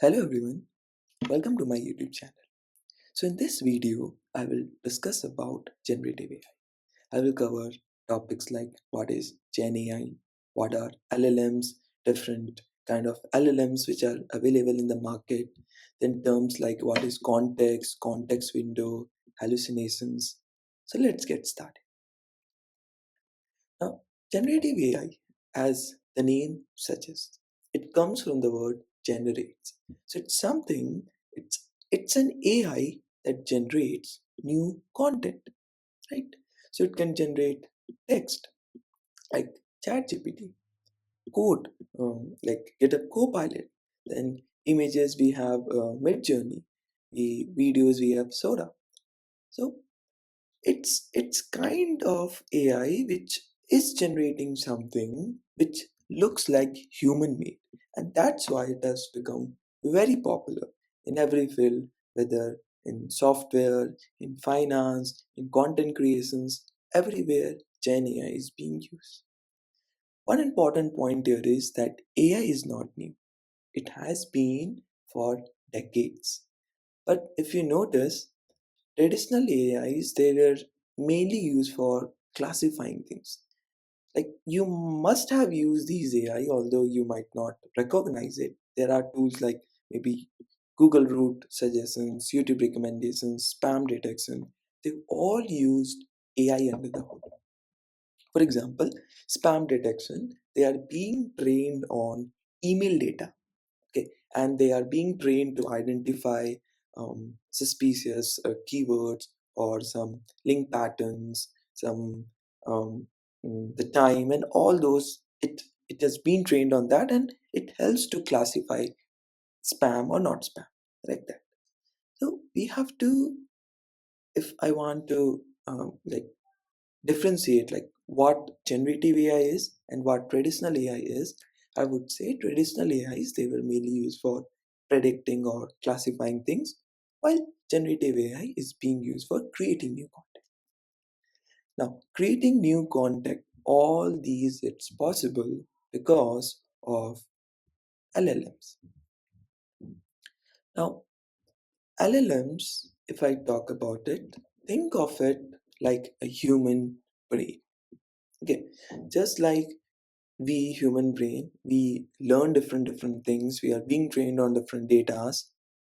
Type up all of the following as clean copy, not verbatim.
Hello everyone, welcome to my YouTube channel. So in this video, I will discuss about generative AI. I will cover topics like what is GenAI, what are LLMs, different kind of LLMs which are available in the market, then terms like what is context window, hallucinations. So let's get started. Now, generative AI, as the name suggests, it comes from the word generates. So it's something, it's an AI that generates new content, right? So it can generate text like ChatGPT, code like GitHub Copilot, then images we have Midjourney, the videos we have Soda. So it's kind of AI which is generating something which looks like human made, and that's why it has become very popular in every field, whether in software, in finance, in content creations, everywhere Gen AI is being used. One important point here is that AI is not new. It has been for decades. But if you notice, traditional AIs, they were mainly used for classifying things. Like you must have used these AI, although you might not recognize it. There are tools like maybe Google route suggestions, YouTube recommendations, spam detection. They've all used AI under the hood. For example, spam detection, they are being trained on email data, okay, and they are being trained to identify suspicious keywords or some link patterns, some the time and all those. It has been trained on that, and it helps to classify spam or not spam, like that. So we have to, if I want to like differentiate like what generative AI is and what traditional AI is, I would say traditional AIs, they were mainly used for predicting or classifying things, while generative AI is being used for creating new content. Now, creating new content, all these it's possible because of LLMs. Now, LLMs, if I talk about it, think of it like a human brain. Okay, just like we human brain, we learn different things, we are being trained on different datas.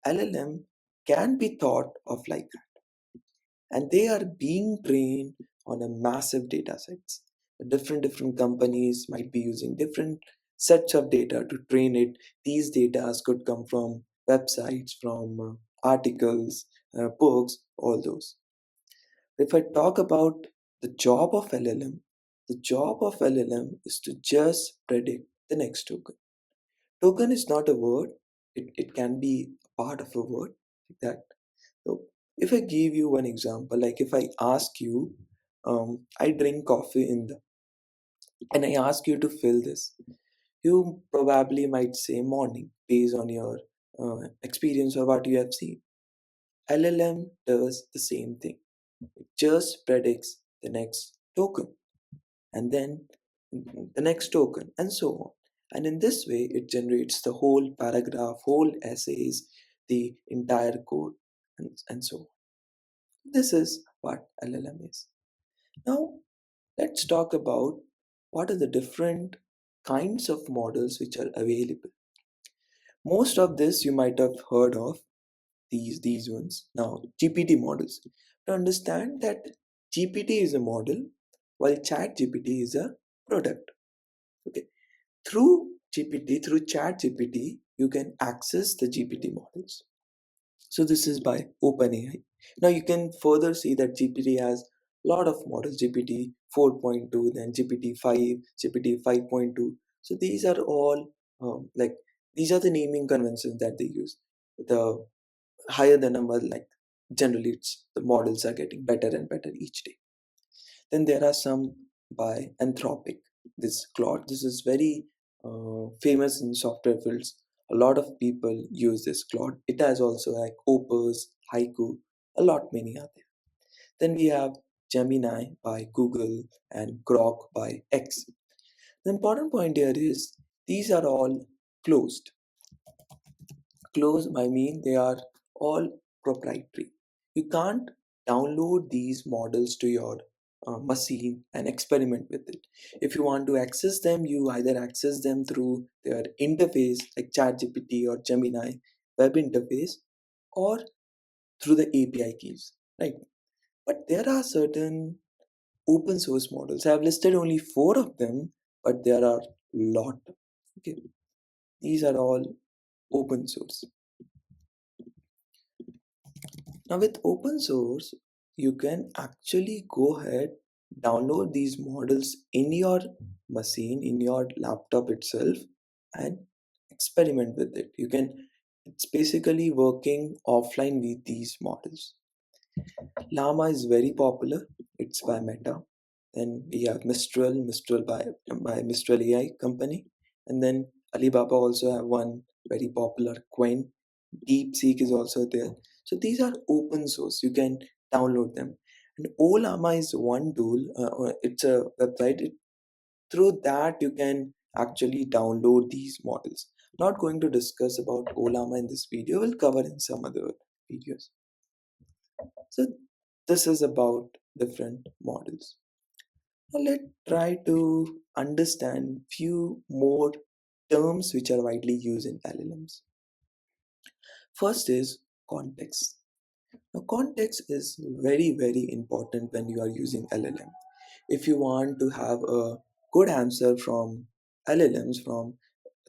LLM can be thought of like that, and they are being trained on a massive data sets. Different companies might be using different sets of data to train it. These data could come from websites, from articles, books, all those. If I talk about the job of LLM, the job of LLM is to just predict the next token. Token is not a word, it can be a part of a word like that. So if I give you one example, like if I ask you, I drink coffee in the, and I ask you to fill this, you probably might say morning based on your experience or what you have seen. LLM does the same thing. It just predicts the next token and then the next token and so on. And in this way, it generates the whole paragraph, whole essays, the entire code, and so on. This is what LLM is. Now, let's talk about what are the different kinds of models which are available. Most of this you might have heard of these ones. Now, GPT models. To understand that GPT is a model while Chat GPT is a product. Okay. Through GPT, through Chat GPT, you can access the GPT models. So this is by OpenAI. Now you can further see that GPT has a lot of models, GPT 4.2, then GPT 5, GPT 5.2. So these are all like these are the naming conventions that they use. The higher the number, like generally it's the models are getting better and better each day. Then there are some by Anthropic. This Claude, this is very famous in software fields. A lot of people use this Claude. It has also like Opus, Haiku, a lot many are there. Then we have Gemini by Google and Grok by X. The important point here is these are all closed. Close, I mean, they are all proprietary. You can't download these models to your machine and experiment with it. If you want to access them, you either access them through their interface like ChatGPT or Gemini web interface, or through the API keys, right? But there are certain open source models. I have listed only four of them, but there are lot. Okay, these are all open source. Now, with open source, you can actually go ahead, download these models in your machine, in your laptop itself, and experiment with it. It's basically working offline with these models. Llama is very popular. It's by Meta. Then we have Mistral by Mistral AI company. And then Alibaba also have one very popular Qwen. DeepSeek is also there. So these are open source. You can download them. And LLaMA is one tool. It's a website. Through that, you can actually download these models. Not going to discuss about LLaMA in this video. We'll cover in some other videos. So this is about different models. Now let's try to understand few more terms which are widely used in LLMs. First is context. Now context is very important when you are using LLM. If you want to have a good answer from LLMs, from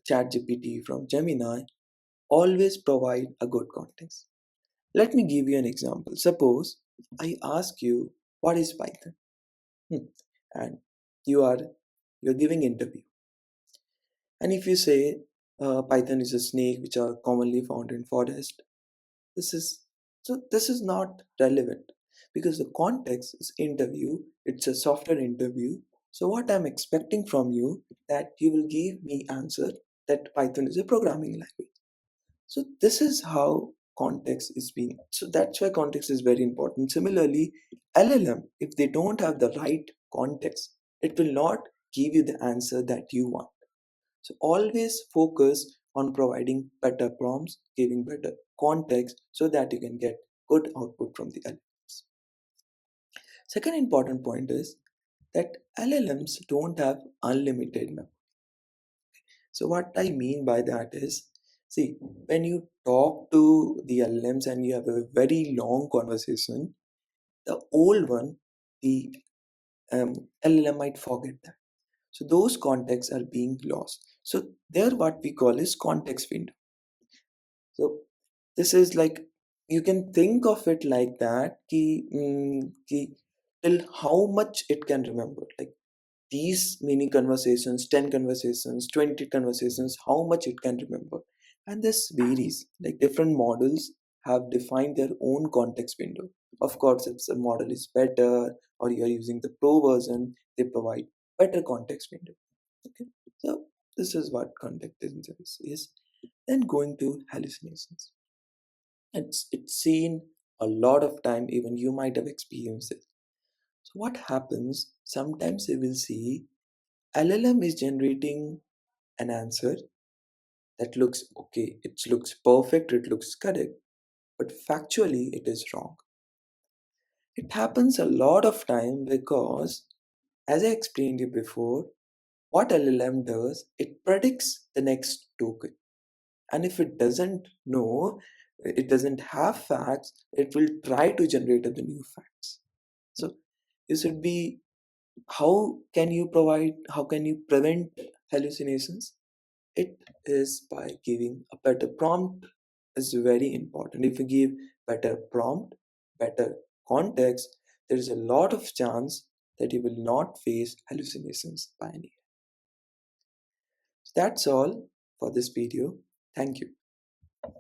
ChatGPT, from Gemini, always provide a good context. Let me give you an example. Suppose I ask you what is Python. And you are you're giving interview, and if you say Python is a snake which are commonly found in forest, this is this is not relevant, because the context is interview, it's a software interview. So what I'm expecting from you, that you will give me answer that Python is a programming language. So this is how context is being. So that's why context is very important. Similarly, LLM, if they don't have the right context, it will not give you the answer that you want. So always focus on providing better prompts, giving better context so that you can get good output from the LLMs. Second important point is that LLMs don't have unlimited memory. So what I mean by that is, see, when you talk to the LLMs and you have a very long conversation, the old one, the LLM might forget that. So those contexts are being lost. So there, what we call is context window. So this is like, you can think of it like that, ki till how much it can remember. Like these mini conversations, 10 conversations, 20 conversations, how much it can remember. And this varies. Like different models have defined their own context window. Of course, if the model is better or you are using the pro version, they provide better context window. Okay. So this is what context intelligence is. Then going to hallucinations. It's seen a lot of time, even you might have experienced it. So what happens, sometimes you will see LLM is generating an answer that looks okay, it looks perfect, it looks correct, but factually it is wrong. It happens a lot of time because, as I explained you before, what LLM does, it predicts the next token. And if it doesn't know, it doesn't have facts, it will try to generate the new facts. So this would be, how can you prevent hallucinations? It is by giving a better prompt is very important. If you give better prompt, better context, there is a lot of chance that you will not face hallucinations by any. That's all for this video. Thank you.